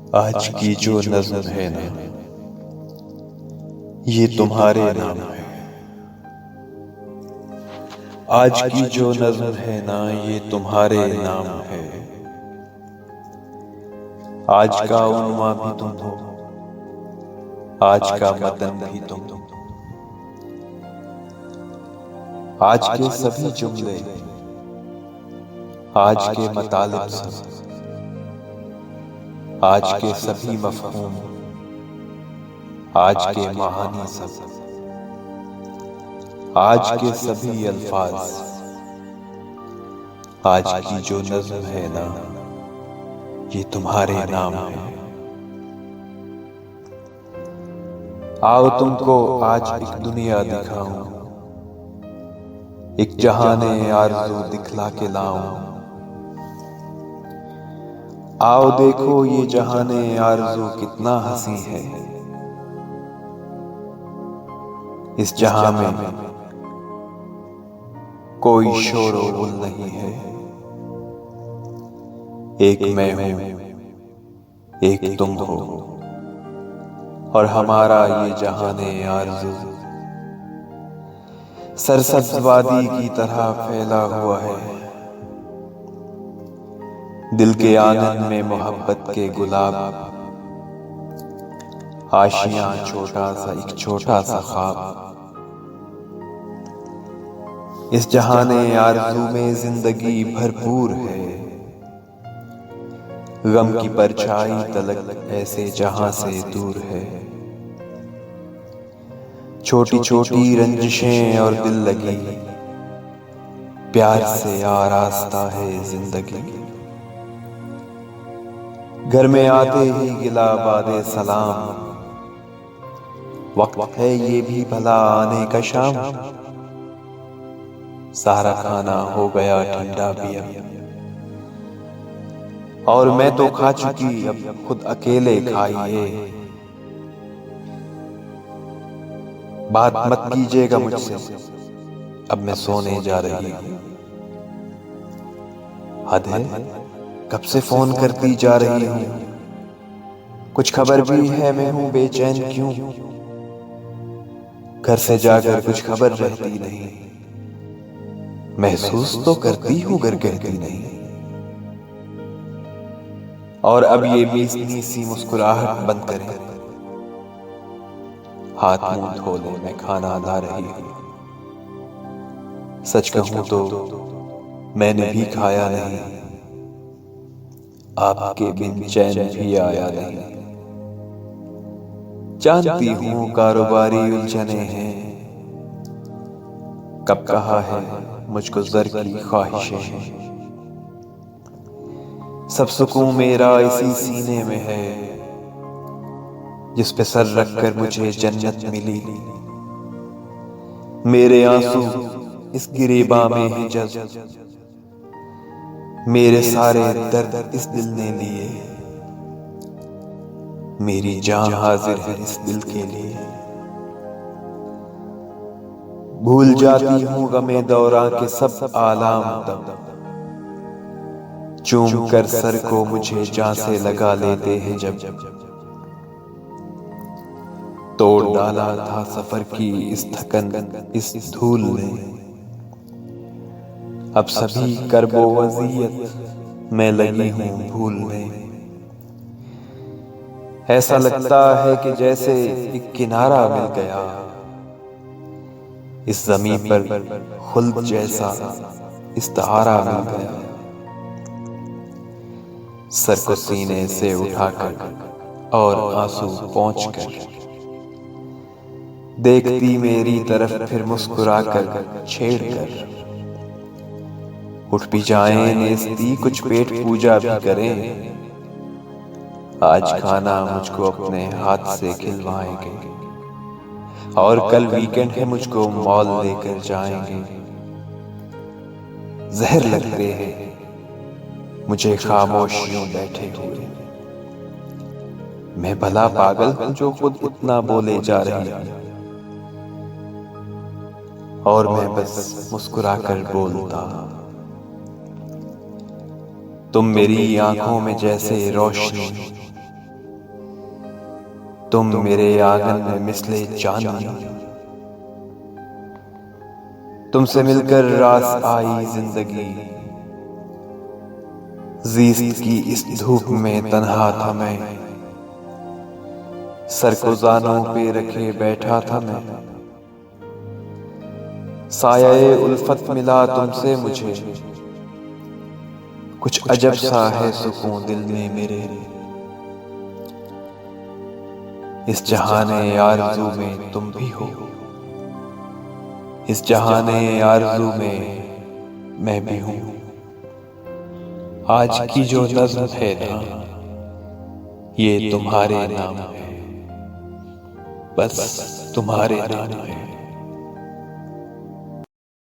आज की जो नज़्म है ना, ये तुम्हारे नाम है। आज की जो नज़्म है ना, ये तुम्हारे नाम है। आज का उन्वा भी तुम हो, आज का मतन भी तुम हो। आज के सभी जुमले, आज के मतालिब सब, आज के सभी मफ़हूम, आज के महानी सब, आज के सभी अल्फाज, आज की जो नज़्म है ना, ये तुम्हारे नाम है। आओ तुमको आज एक दुनिया दिखाऊं, एक जहाने आरज़ू दिखला के लाऊं। आओ देखो ये जहाने आरज़ू कितना हंसी है। इस जहां में कोई शोर व गुल नहीं है। एक मैं हूं, एक तुम हो, और हमारा ये जहाने आरज़ू सरसब्ज़ वादी की तरह फैला हुआ है। दिल के आंगन में मोहब्बत के गुलाब, आशियां छोटा सा एक छोटा सा ख्वाब। इस जहाने आरज़ू में जिंदगी भरपूर है। गम की परछाई तलक ऐसे जहां से दूर है। छोटी छोटी रंजिशें और दिल लगी, प्यार से आरास्ता है जिंदगी। घर में आते ही गिला बादे सलाम, वक्त है ये भी भला आने का शाम। सारा खाना हो गया ठंडा पिया, और मैं तो खा चुकी, अब खुद अकेले खाइए। बात मत कीजिएगा मुझसे, अब मैं सोने जा रही हूँ। हद है, कब से फोन करती जा रही हूँ। कुछ खबर भी है, मैं हूँ बेचैन क्यों। घर से जाकर कुछ खबर रहती नहीं, महसूस तो करती हूँ घर कहती नहीं। और अब ये बेइज्जती सी मुस्कुराहट बंद करें, हाथ मुंह धो ले, मैं खाना ला रही हूँ। सच कहूँ तो मैंने भी खाया नहीं, आपके बिन चैन भी आया नहीं। जानती हूँ कारोबारी उलझने हैं, कब कहा है मुझको ज़र की ख्वाहिशें हैं। सब सुकून मेरा इसी सीने में है, जिस पे सर रखकर मुझे जन्नत मिली। मेरे आंसू इस गिरेबा में ही जज़्ब, मेरे सारे दर्द इस दिल ने लिए। मेरी जान हाजिर है इस दिल के लिए। भूल जाती हूँ गमे दौरा के सब आलाम तब, चूम कर सर को मुझे जान से लगा लेते हैं जब। तोड़ डाला था सफर की इस थकन इस धूल ने, अब सभी करबो वज़ियत मैं लगी हूँ भूलने। ऐसा लगता है कि जैसे एक किनारा मिल गया, इस ज़मीं पर खुल्द जैसा इस्तारा मिल गया। सर को सीने से उठाकर और आंसू पोंछकर, देखती मेरी तरफ फिर मुस्कुराकर छेड़कर। उठ भी जाएं नेस्ती, कुछ पेट पूजा भी करें। आज खाना मुझको अपने हाथ से खिलवाएंगे, और कल वीकेंड है मुझको मॉल लेकर जाएंगे। जहर लगते हैं मुझे खामोश यूं बैठे हुए। मैं भला पागल हूं जो खुद इतना बोले जा रही हूं, और मैं बस मुस्कुराकर बोलता। तुम मेरी आंखों में जैसे रोशनी, तुम मेरे आंगन में मिसले चांदनी, तुमसे मिलकर रास आई जिंदगी। जीस्त की इस धूप में तन्हा था मैं, सर को ज़ानों पे रखे बैठा था मैं। साये उल्फत मिला तुमसे मुझे, कुछ अजब सा है सुकून दिल में मेरे। इस जहाने आरज़ू में तुम भी हो, इस जहाने आरज़ू में मैं भी हूँ। आज की जो नज़्म है ना, ये तुम्हारे नाम है, बस तुम्हारे नाम है।